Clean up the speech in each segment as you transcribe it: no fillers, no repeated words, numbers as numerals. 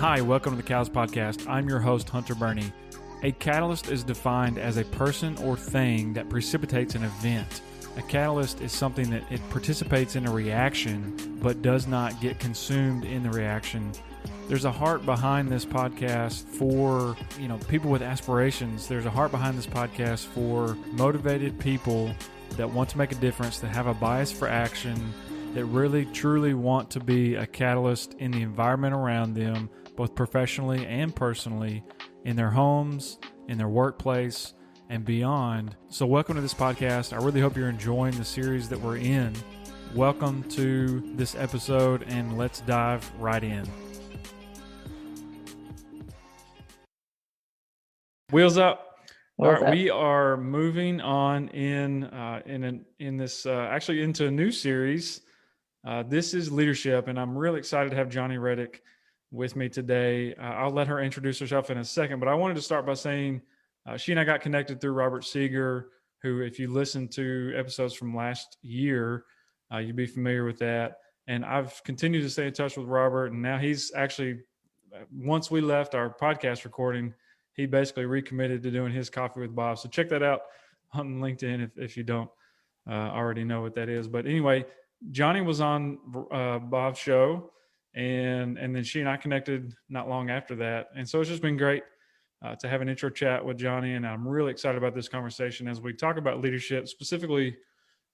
Hi, welcome to the Cows Podcast. I'm your host, Hunter Burney. A catalyst is defined as a person or thing that precipitates an event. A catalyst is something that it participates in a reaction, but does not get consumed in the reaction. There's a heart behind this podcast for, people with aspirations. There's a heart behind this podcast for motivated people that want to make a difference, that have a bias for action, that really, truly want to be a catalyst in the environment around them, both professionally and personally, in their homes, in their workplace, and beyond. So welcome to this podcast. I really hope you're enjoying the series that we're in. Welcome to this episode, and let's dive right in. Wheels up. All right, we are moving on in this actually into a new series. This is leadership, and I'm really excited to have Jonni Redick with me today. I'll let her introduce herself in a second, but I wanted to start by saying she and I got connected through Robert Seeger, who, if you listen to episodes from last year, you'd be familiar with that. And I've continued to stay in touch with Robert, and now he's actually, once we left our podcast recording, he basically recommitted to doing his Coffee with Bob. So check that out on LinkedIn if you don't already know what that is. But anyway, Jonni was on Bob's show, and then she and I connected not long after that. And so it's just been great to have an intro chat with Jonni, and I'm really excited about this conversation as we talk about leadership, specifically,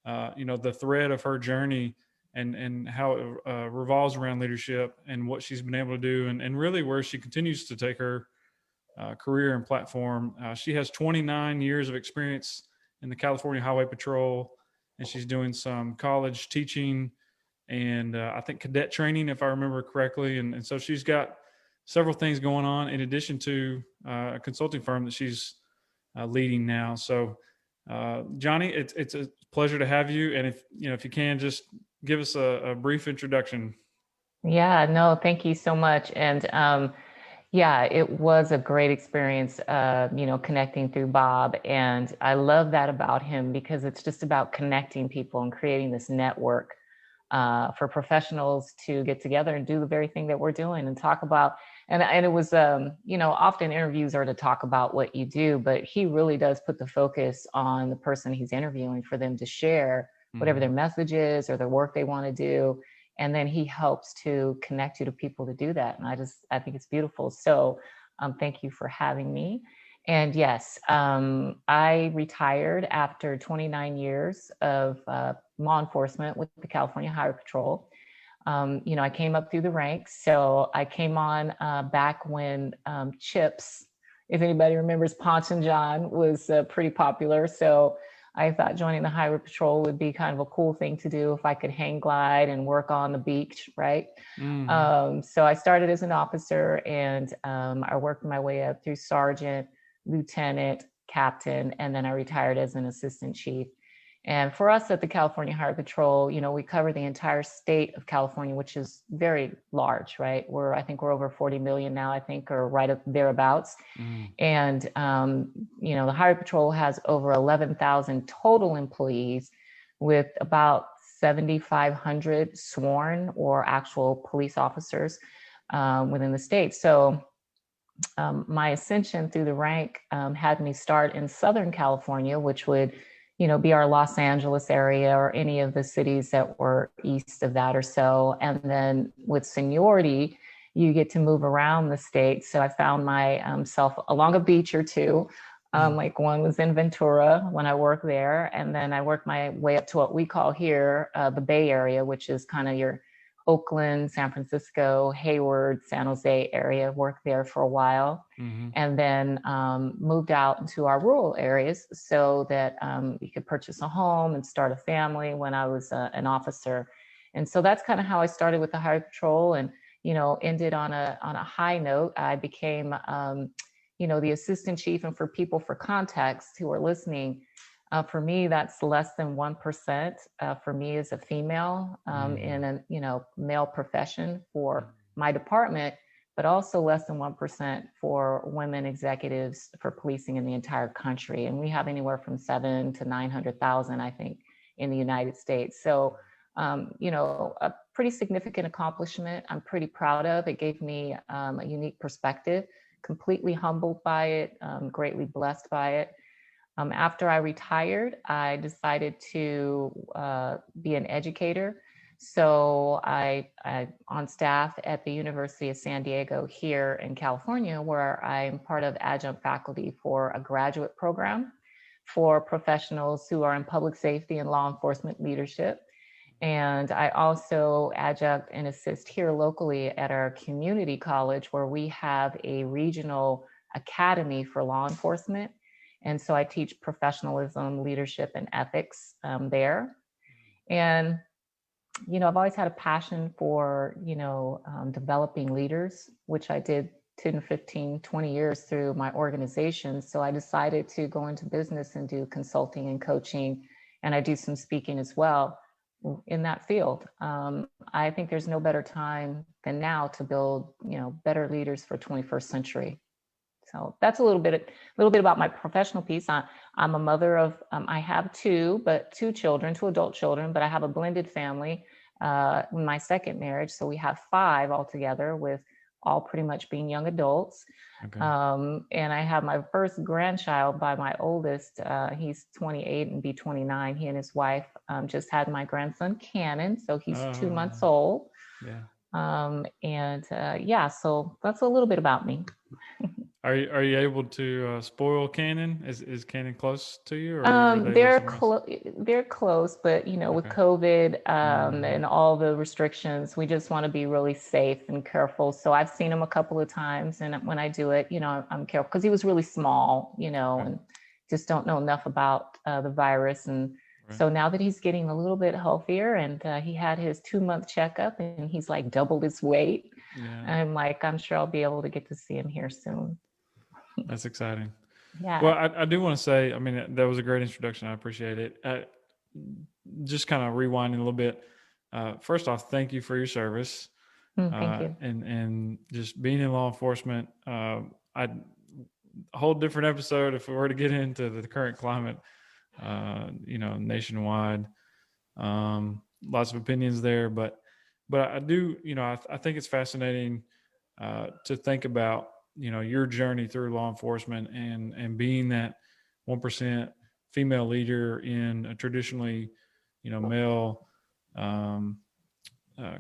the thread of her journey and how it revolves around leadership and what she's been able to do, and really where she continues to take her career and platform. She has 29 years of experience in the California Highway Patrol, and she's doing some college teaching and I think cadet training, if I remember correctly. And so she's got several things going on in addition to a consulting firm that she's leading now. So Jonni, it's a pleasure to have you. And if you can, just give us a brief introduction. Yeah, no, thank you so much. And yeah, it was a great experience, connecting through Bob. And I love that about him because it's just about connecting people and creating this network for professionals to get together and do the very thing that we're doing and talk about. And it was, often interviews are to talk about what you do, but he really does put the focus on the person he's interviewing for them to share whatever their message is or the work they want to do. And then he helps to connect you to people to do that. And I think it's beautiful. So thank you for having me. And yes, I retired after 29 years of law enforcement with the California Highway Patrol. I came up through the ranks. So I came on back when Chips, if anybody remembers, Ponch and John was pretty popular. So I thought joining the Highway Patrol would be kind of a cool thing to do if I could hang glide and work on the beach, right? Mm-hmm. So I started as an officer, and I worked my way up through sergeant, lieutenant, captain, and then I retired as an assistant chief. And for us at the California Highway Patrol, we cover the entire state of California, which is very large, right? I think we're over 40 million now, or right up thereabouts. And, the Highway Patrol has over 11,000 total employees with about 7,500 sworn or actual police officers within the state. So my ascension through the rank had me start in Southern California, which would be our Los Angeles area or any of the cities that were east of that or so. And then with seniority, you get to move around the state. So I found myself along a beach or two. Like one was in Ventura when I worked there. And then I worked my way up to what we call here the Bay Area, which is kind of your Oakland, San Francisco, Hayward, San Jose area, worked there for a while, and then moved out into our rural areas so that you could purchase a home and start a family when I was an officer. And so that's kind of how I started with the Highway Patrol, and, ended on a high note. I became, the assistant chief. And for people, for context, who are listening, for me, that's less than 1%. For me as a female in a male profession for my department, but also less than 1% for women executives for policing in the entire country. And we have anywhere from 7 to 900,000, I think, in the United States. So a pretty significant accomplishment I'm pretty proud of. It gave me a unique perspective, completely humbled by it, greatly blessed by it. After I retired, I decided to be an educator. So I on staff at the University of San Diego here in California, where I'm part of adjunct faculty for a graduate program for professionals who are in public safety and law enforcement leadership. And I also adjunct and assist here locally at our community college, where we have a regional academy for law enforcement. And so I teach professionalism, leadership, and ethics there. And, I've always had a passion for, developing leaders, which I did 10, 15, 20 years through my organization. So I decided to go into business and do consulting and coaching. And I do some speaking as well in that field. I think there's no better time than now to build, better leaders for 21st century. So that's a little bit about my professional piece. I'm a mother of, I have two children, two adult children, but I have a blended family in my second marriage. So we have 5 altogether, with all pretty much being young adults. Okay. And I have my first grandchild by my oldest. He's 28 and be 29. He and his wife just had my grandson, Cannon. So he's 2 months old. Yeah. So that's a little bit about me. Are you able to spoil Cannon? Is Cannon close to you? Or they're close, but with COVID and all the restrictions, we just want to be really safe and careful. So I've seen him a couple of times, and when I do it, I'm careful because he was really small, and just don't know enough about the virus. And so now that he's getting a little bit healthier, and he had his 2-month checkup, and he's like doubled his weight. Yeah. I'm sure I'll be able to get to see him here soon. That's exciting. Yeah. Well, I do want to say, that was a great introduction. I appreciate it. Just kind of rewinding a little bit. First off, thank you for your service. Thank you. And just being in law enforcement. A whole different episode if we were to get into the current climate, nationwide. Lots of opinions there, but I do, I think it's fascinating to think about, your journey through law enforcement and being that 1% female leader in a traditionally, male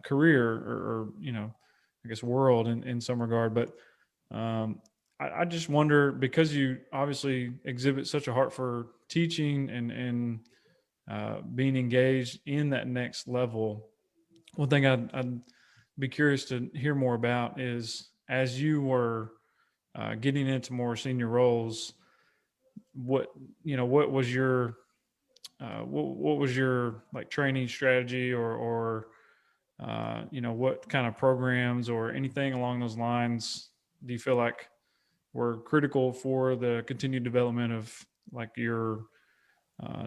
career or I guess world in some regard. But I just wonder, because you obviously exhibit such a heart for teaching and being engaged in that next level. One thing I'd be curious to hear more about is, as you were getting into more senior roles, what was your like training strategy or what kind of programs or anything along those lines do you feel like were critical for the continued development of like your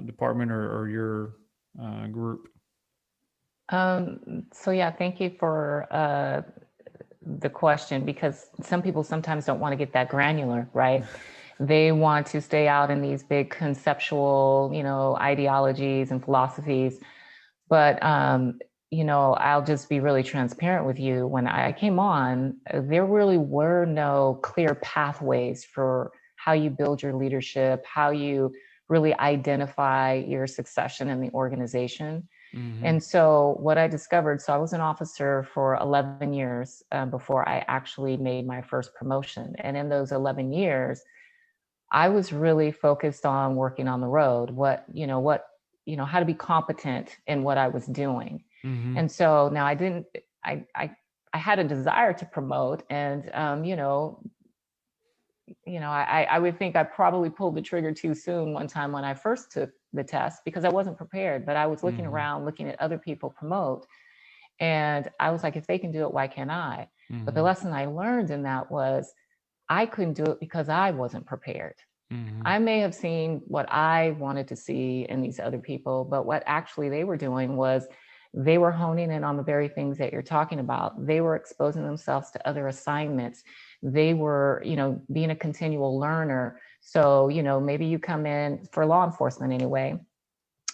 department or your group? Thank you for the question, because some people sometimes don't want to get that granular, right? They want to stay out in these big conceptual, ideologies and philosophies. But, I'll just be really transparent with you. When I came on, there really were no clear pathways for how you build your leadership, how you really identify your succession in the organization. Mm-hmm. And so what I discovered, so I was an officer for 11 years before I actually made my first promotion. And in those 11 years, I was really focused on working on the road, how to be competent in what I was doing. Mm-hmm. And so now I had a desire to promote, and, I would think I probably pulled the trigger too soon one time when I first took the test, because I wasn't prepared, but I was looking around, looking at other people promote. And I was like, if they can do it, why can't I? Mm-hmm. But the lesson I learned in that was I couldn't do it because I wasn't prepared. Mm-hmm. I may have seen what I wanted to see in these other people, but what actually they were doing was they were honing in on the very things that you're talking about. They were exposing themselves to other assignments. They were, being a continual learner. So, maybe you come in for law enforcement anyway,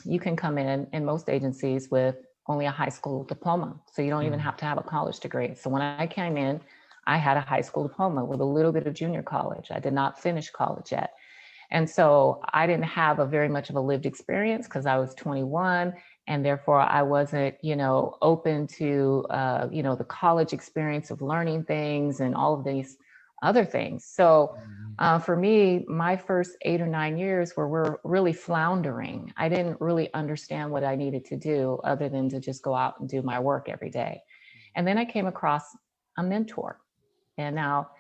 you can come in most agencies with only a high school diploma. So you don't even have to have a college degree. So when I came in, I had a high school diploma with a little bit of junior college. I did not finish college yet. And so I didn't have a very much of a lived experience because I was 21, and therefore I wasn't, open to, the college experience of learning things and all of these other things. So for me, my first 8 or 9 years were really floundering. I didn't really understand what I needed to do other than to just go out and do my work every day. And then I came across a mentor. And now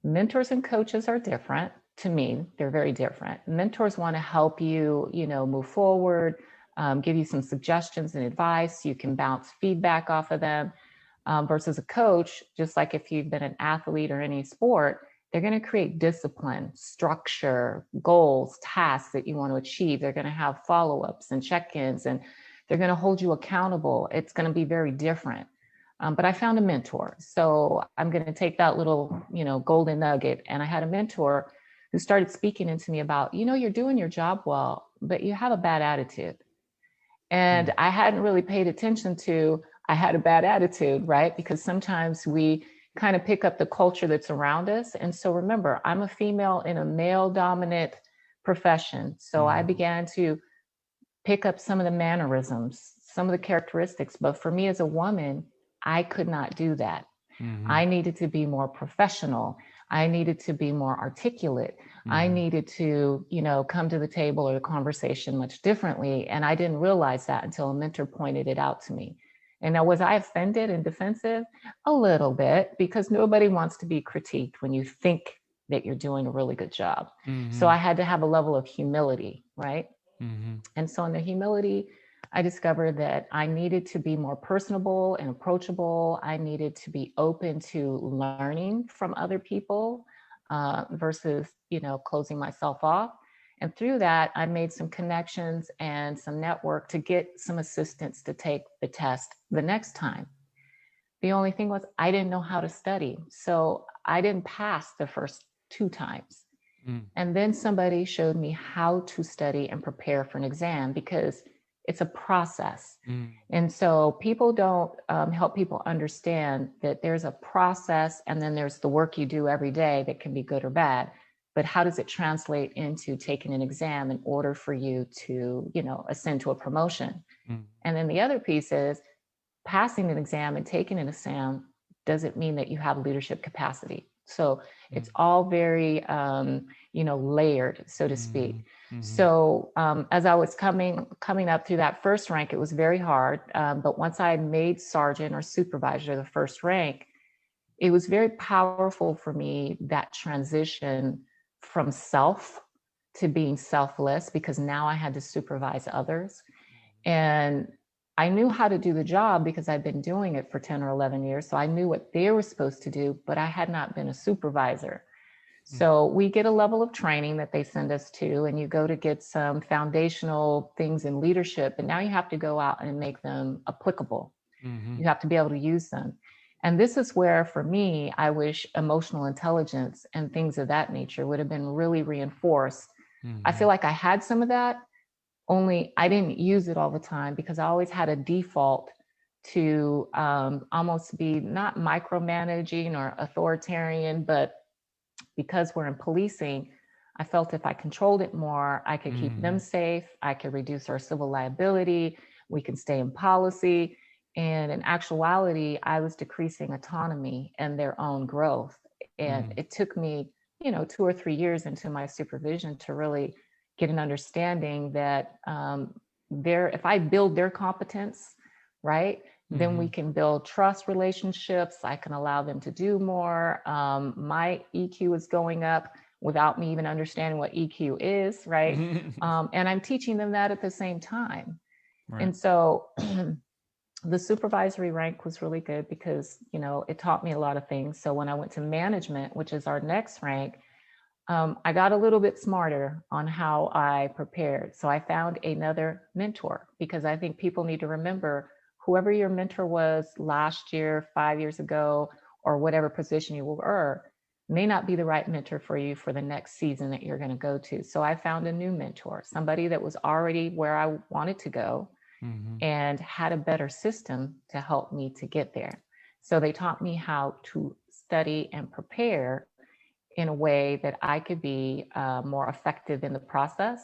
mentors and coaches are different to me. They're very different. Mentors want to help you, move forward, give you some suggestions and advice. You can bounce feedback off of them. Versus a coach, just like if you've been an athlete or any sport, they're going to create discipline, structure, goals, tasks that you want to achieve. They're going to have follow-ups and check-ins, and they're going to hold you accountable. It's going to be very different. But I found a mentor. So I'm going to take that little, golden nugget. And I had a mentor who started speaking into me about, you're doing your job well, but you have a bad attitude. And I hadn't really paid attention to, I had a bad attitude, right? Because sometimes we kind of pick up the culture that's around us. And so remember, I'm a female in a male dominant profession. So I began to pick up some of the mannerisms, some of the characteristics. But for me as a woman, I could not do that. I needed to be more professional. I needed to be more articulate. I needed to, come to the table or the conversation much differently. And I didn't realize that until a mentor pointed it out to me. And now, was I offended and defensive? A little bit, because nobody wants to be critiqued when you think that you're doing a really good job. So I had to have a level of humility, right? And so in the humility, I discovered that I needed to be more personable and approachable. I needed to be open to learning from other people versus, closing myself off. And through that, I made some connections and some network to get some assistance to take the test the next time. The only thing was I didn't know how to study. So I didn't pass the first 2 times. And then somebody showed me how to study and prepare for an exam, because it's a process. And so people don't help people understand that there's a process, and then there's the work you do every day that can be good or bad. But how does it translate into taking an exam in order for you to, ascend to a promotion? And then the other piece is passing an exam and taking an exam doesn't mean that you have leadership capacity. So it's all very, layered, so to speak. So as I was coming up through that first rank, it was very hard. But once I made sergeant or supervisor, the first rank, it was very powerful for me, that transition from self to being selfless, because now I had to supervise others. And I knew how to do the job because I'd been doing it for 10 or 11 years. So I knew what they were supposed to do, but I had not been a supervisor. So we get a level of training that they send us to, and you go to get some foundational things in leadership, and now you have to go out and make them applicable. You have to be able to use them. And this is where, for me, I wish emotional intelligence and things of that nature would have been really reinforced. I feel like I had some of that, only I didn't use it all the time, because I always had a default to almost be not micromanaging or authoritarian, but because we're in policing, I felt if I controlled it more, I could keep them safe, I could reduce our civil liability, we can stay in policy. And in actuality, I was decreasing autonomy and their own growth. And it took me, 2 or 3 years into my supervision to really get an understanding that if I build their competence, right, then we can build trust relationships. I can allow them to do more. My EQ is going up without me even understanding what EQ is, right? And I'm teaching them that at the same time. Right. And so the supervisory rank was really good because, it taught me a lot of things. So when I went to management, which is our next rank, I got a little bit smarter on how I prepared. So I found another mentor, because I think people need to remember, whoever your mentor was last year, 5 years ago, or whatever position you were, may not be the right mentor for you for the next season that you're going to go to. So I found a new mentor, somebody that was already where I wanted to go. and had a better system to help me to get there. So they taught me how to study and prepare in a way that I could be more effective in the process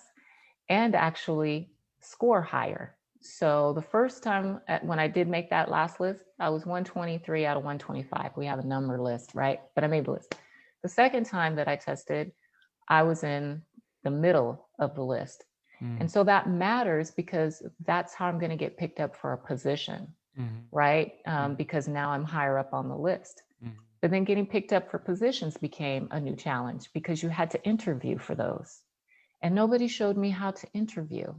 and actually score higher. So the first time when I did make that last list, I was 123 out of 125. We have a number list, right? But I made the list. The second time that I tested, I was in the middle of the list. And so that matters because that's how I'm going to get picked up for a position, right? Because now I'm higher up on the list. But then getting picked up for positions became a new challenge because you had to interview for those. And nobody showed me how to interview.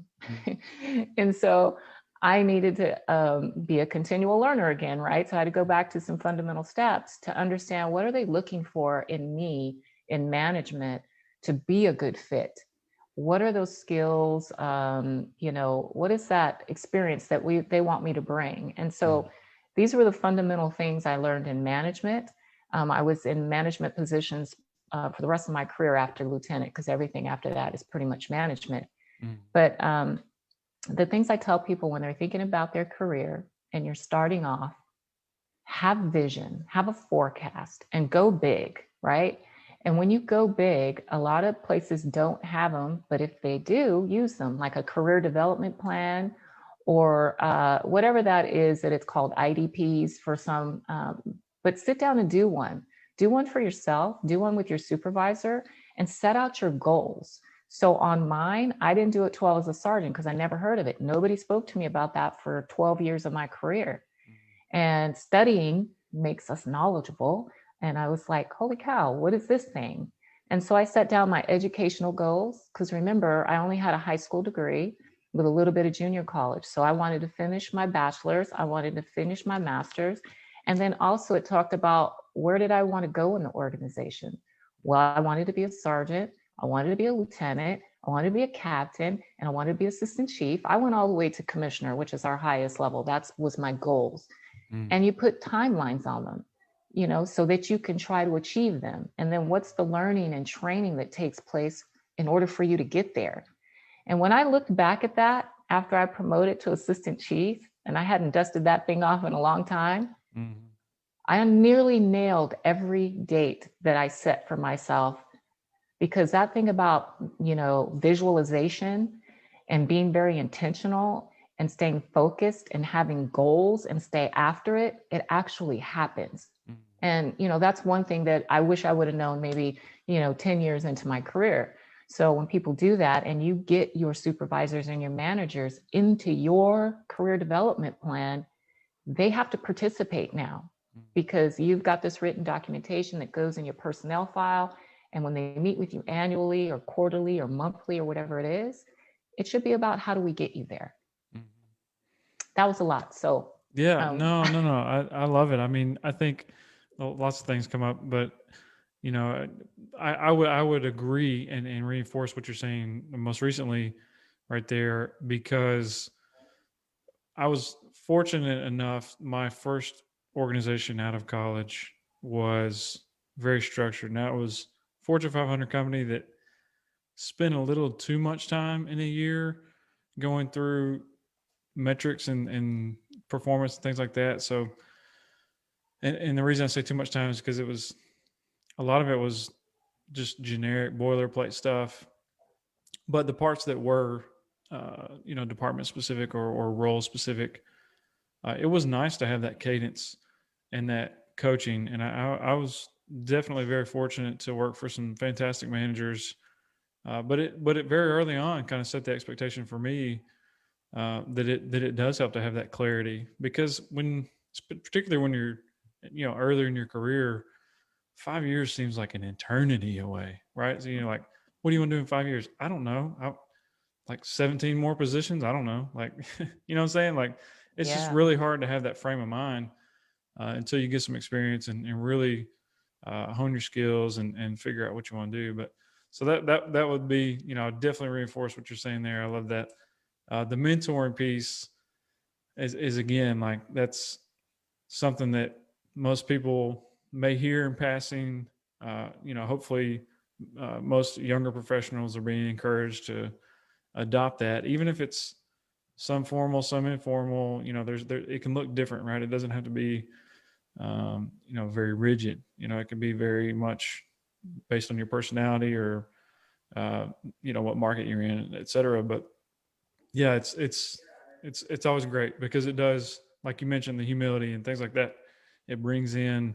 And so I needed to be a continual learner again, right? So I had to go back to some fundamental steps to understand what are they looking for in me in management to be a good fit. What are those skills? What is that experience that they want me to bring? And so these were the fundamental things I learned in management. I was in management positions for the rest of my career after lieutenant, because everything after that is pretty much management. But the things I tell people when they're thinking about their career and you're starting off, have vision, have a forecast, and go big, right? And when you go big, a lot of places don't have them, but if they do, use them, like a career development plan or whatever that is that it's called, IDPs for some, but sit down and do one. Do one for yourself, do one with your supervisor, and set out your goals. So on mine, I didn't do it 12 as a sergeant because I never heard of it. Nobody spoke to me about that for 12 years of my career. And studying makes us knowledgeable. And I was like, holy cow, what is this thing? And so I set down my educational goals because remember, I only had a high school degree with a little bit of junior college. So I wanted to finish my bachelor's, I wanted to finish my master's. And then also it talked about where did I want to go in the organization? Well, I wanted to be a sergeant, I wanted to be a lieutenant, I wanted to be a captain, and I wanted to be assistant chief. I went all the way to commissioner, which is our highest level. That was my goals. And you put timelines on them, so that you can try to achieve them. And then what's the learning and training that takes place in order for you to get there? And when I looked back at that after I promoted to assistant chief, and I hadn't dusted that thing off in a long time, I nearly nailed every date that I set for myself, because that thing about, visualization and being very intentional and staying focused and having goals and stay after it, it actually happens. And, that's one thing that I wish I would have known maybe, 10 years into my career. So when people do that and you get your supervisors and your managers into your career development plan, they have to participate now because you've got this written documentation that goes in your personnel file. And when they meet with you annually or quarterly or monthly or whatever it is, it should be about how do we get you there? That was a lot. So yeah, no. I love it. I mean, I think lots of things come up, but I would agree and reinforce what you're saying most recently right there, because I was fortunate enough, my first organization out of college was very structured. Now it was Fortune 500 company that spent a little too much time in a year going through metrics and performance and things like that. So, and the reason I say too much time is because a lot of it was just generic boilerplate stuff. But the parts that were, department specific or role specific, it was nice to have that cadence and that coaching. And I was definitely very fortunate to work for some fantastic managers. But it very early on kind of set the expectation for me that it does help to have that clarity, because particularly when you're earlier in your career, 5 years seems like an eternity away, right? So like, what do you want to do in 5 years? I don't know. Like 17 more positions. I don't know. Like, you know what I'm saying? Like, it's just really hard to have that frame of mind until you get some experience and really hone your skills and figure out what you want to do. But so that would be, definitely reinforce what you're saying there. I love that. The mentoring piece is again, like, that's something that most people may hear in passing. Hopefully most younger professionals are being encouraged to adopt that, even if it's some formal, some informal. It can look different, right? It doesn't have to be, very rigid. It can be very much based on your personality or, what market you're in, et cetera. But yeah, it's always great because it does, like you mentioned, the humility and things like that. It brings in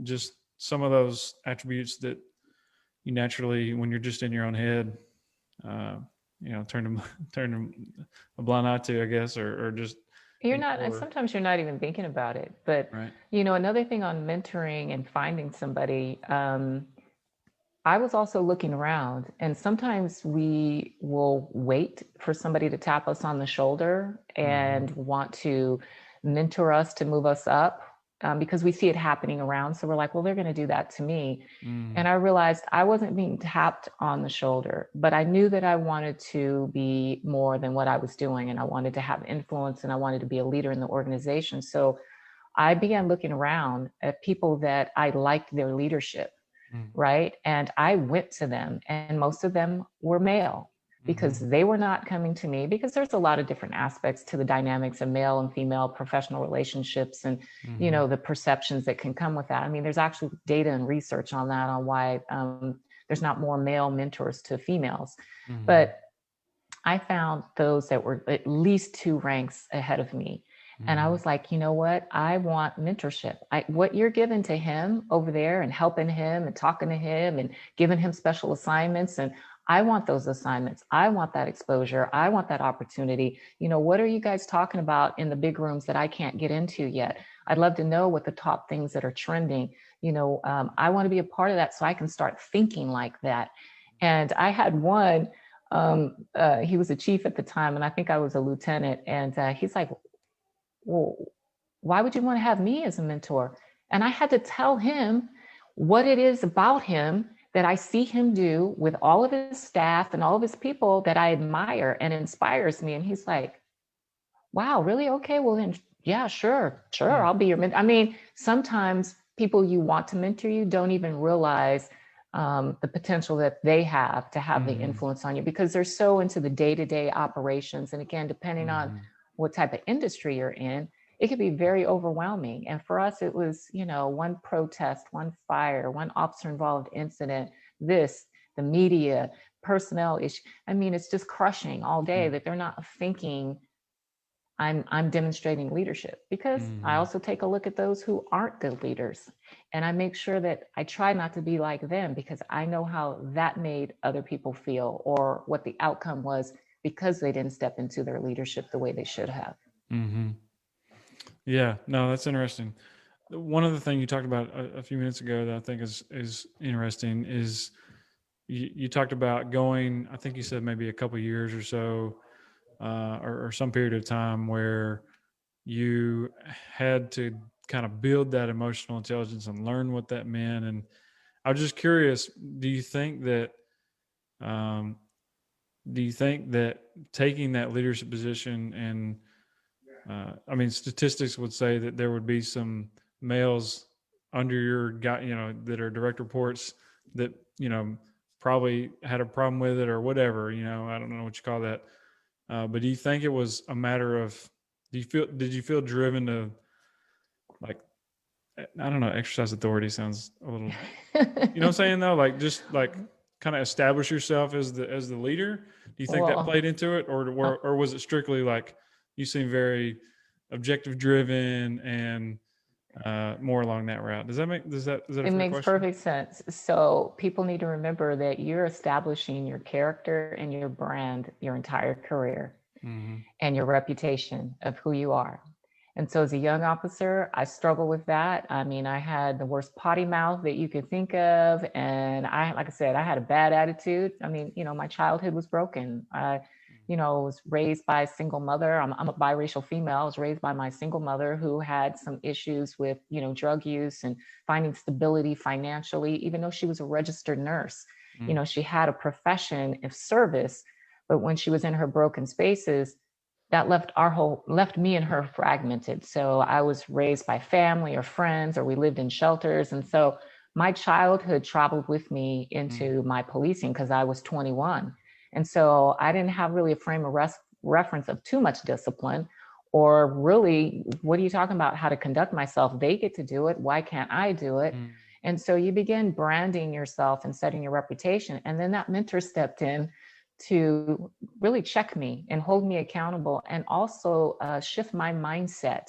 just some of those attributes that you naturally, when you're just in your own head, uh, turn a blind eye to, I guess, or just You're not, and ignore. sometimes you're not even thinking about it. But, Right. another thing on mentoring and finding somebody, I was also looking around, and sometimes we will wait for somebody to tap us on the shoulder Mm-hmm. and want to mentor us to move us up, because we see it happening around. So we're like, well, they're going to do that to me. Mm-hmm. And I realized I wasn't being tapped on the shoulder, but I knew that I wanted to be more than what I was doing. And I wanted to have influence and I wanted to be a leader in the organization. So I began looking around at people that I liked their leadership, right? And I went to them, and most of them were male because Mm-hmm. they were not coming to me, because there's a lot of different aspects to the dynamics of male and female professional relationships, and Mm-hmm. the perceptions that can come with that. I mean, there's actually data and research on that, on why there's not more male mentors to females. Mm-hmm. But I found those that were at least two ranks ahead of me. And I Mm-hmm. was like, you know what? I want mentorship. What you're giving to him over there and helping him and talking to him and giving him special assignments. And I want those assignments. I want that exposure. I want that opportunity. What are you guys talking about in the big rooms that I can't get into yet? I'd love to know what the top things that are trending. I want to be a part of that so I can start thinking like that. And I had one, he was a chief at the time, and I think I was a lieutenant. And he's like, well, why would you want to have me as a mentor? And I had to tell him what it is about him that I see him do with all of his staff and all of his people that I admire and inspires me. And he's like, wow, really? Okay, well then, yeah, sure, I'll be your mentor. I mean, sometimes people you want to mentor you don't even realize the potential that they have to have the Mm-hmm. influence on you, because they're so into the day-to-day operations. And again, depending on Mm-hmm. what type of industry you're in, it could be very overwhelming. And for us, it was, one protest, one fire, one officer involved incident, the media, personnel issue. I mean, it's just crushing all day that they're not thinking I'm demonstrating leadership, because I Mm-hmm. also take a look at those who aren't good leaders, and I make sure that I try not to be like them, because I know how that made other people feel, or what the outcome was because they didn't step into their leadership the way they should have. Mm-hmm. Yeah, no, that's interesting. One other thing you talked about a few minutes ago that I think is interesting is you talked about going. I think you said maybe a couple years or so, or some period of time where you had to kind of build that emotional intelligence and learn what that meant. And I was just curious, do you think that um, taking that leadership position and I mean, statistics would say that there would be some males under your guy, that are direct reports that, probably had a problem with it or whatever, I don't know what you call that. But do you think it was a matter of, did you feel driven to, like, I don't know, exercise authority sounds a little, what I'm saying though? Like, just like kind of establish yourself as the leader. Do you think that Well, played into it, or was it strictly like you seem very objective driven and more along that route? Is that a it fair makes question? perfect sense. So people need to remember that you're establishing your character and your brand your entire career, Mm-hmm. and your reputation of who you are. And so as a young officer, I struggled with that. I mean, I had the worst potty mouth that you could think of. And like I said, I had a bad attitude. I mean, my childhood was broken. I, was raised by a single mother. I'm a biracial female. I was raised by my single mother, who had some issues with, drug use and finding stability financially, even though she was a registered nurse. Mm-hmm. She had a profession of service, but when she was in her broken spaces, that left me and her fragmented. So I was raised by family or friends, or we lived in shelters. And so my childhood traveled with me into my policing, because I was 21. And so I didn't have really a frame of reference of too much discipline, or really, what are you talking about? How to conduct myself? They get to do it. Why can't I do it? And so you begin branding yourself and setting your reputation. And then that mentor stepped in to really check me and hold me accountable, and also shift my mindset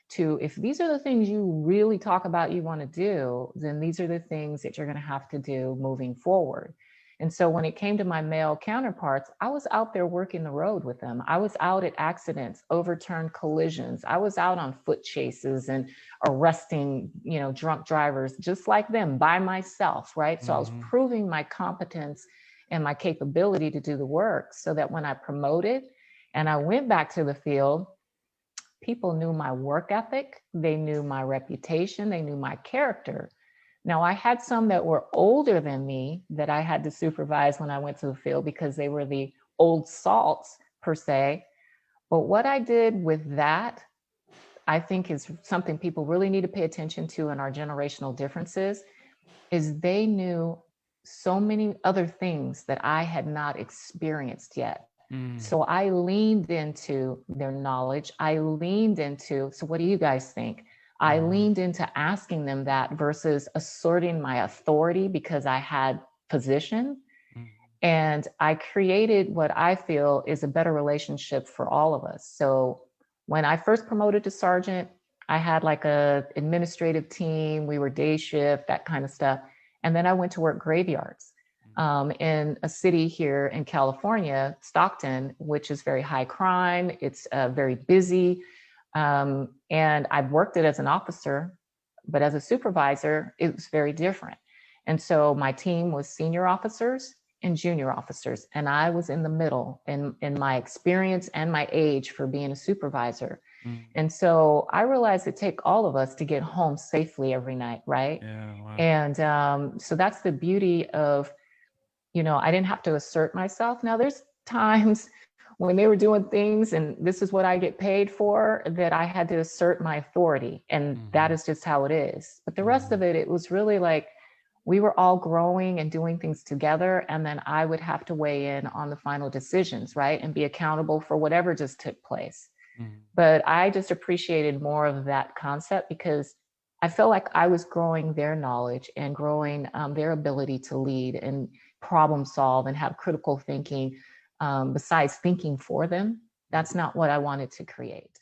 to, if these are the things you really talk about you want to do, then these are the things that you're going to have to do moving forward. And so when it came to my male counterparts, I was out there working the road with them. I was out at accidents, overturned collisions. I was out on foot chases and arresting, drunk drivers, just like them, by myself, right? So I was proving my competence and my capability to do the work, so that when I promoted and I went back to the field, people knew my work ethic, they knew my reputation, they knew my character. Now, I had some that were older than me that I had to supervise when I went to the field, because they were the old salts per se. But what I did with that, I think, is something people really need to pay attention to in our generational differences, is they knew so many other things that I had not experienced yet. So I leaned into their knowledge. I leaned into, so what do you guys think? I leaned into asking them that versus asserting my authority because I had position. And I created what I feel is a better relationship for all of us. So when I first promoted to sergeant, I had like a administrative team. We were day shift, that kind of stuff. And then I went to work graveyards. In a city here in California, Stockton, which is very high crime. It's very busy. And I've worked it as an officer, but as a supervisor, it was very different. And so my team was senior officers and junior officers, and I was in the middle in my experience and my age for being a supervisor. And so I realized it take all of us to get home safely every night, right? Yeah, wow. And so that's the beauty of, I didn't have to assert myself. Now, there's times when they were doing things, and this is what I get paid for, that I had to assert my authority. And that is just how it is. But the rest of it, it was really like we were all growing and doing things together. And then I would have to weigh in on the final decisions, right? And be accountable for whatever just took place. But I just appreciated more of that concept, because I felt like I was growing their knowledge and growing their ability to lead and problem solve and have critical thinking, besides thinking for them. That's not what I wanted to create.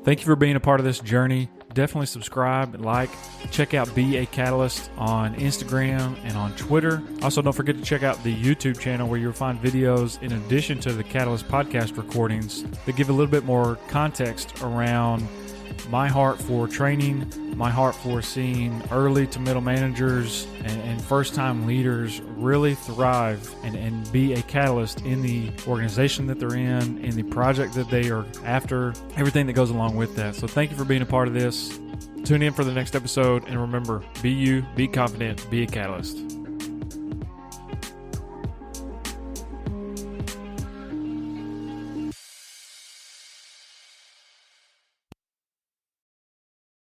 Thank you for being a part of this journey. Definitely subscribe, like, check out Be a Catalyst on Instagram and on Twitter. Also, don't forget to check out the YouTube channel, where you'll find videos in addition to the Catalyst podcast recordings that give a little bit more context around my heart for training, my heart for seeing early to middle managers and first-time leaders really thrive and be a catalyst in the organization that they're in the project that they are after, everything that goes along with that. So thank you for being a part of this. Tune in for the next episode, and remember, be you, be confident, be a catalyst.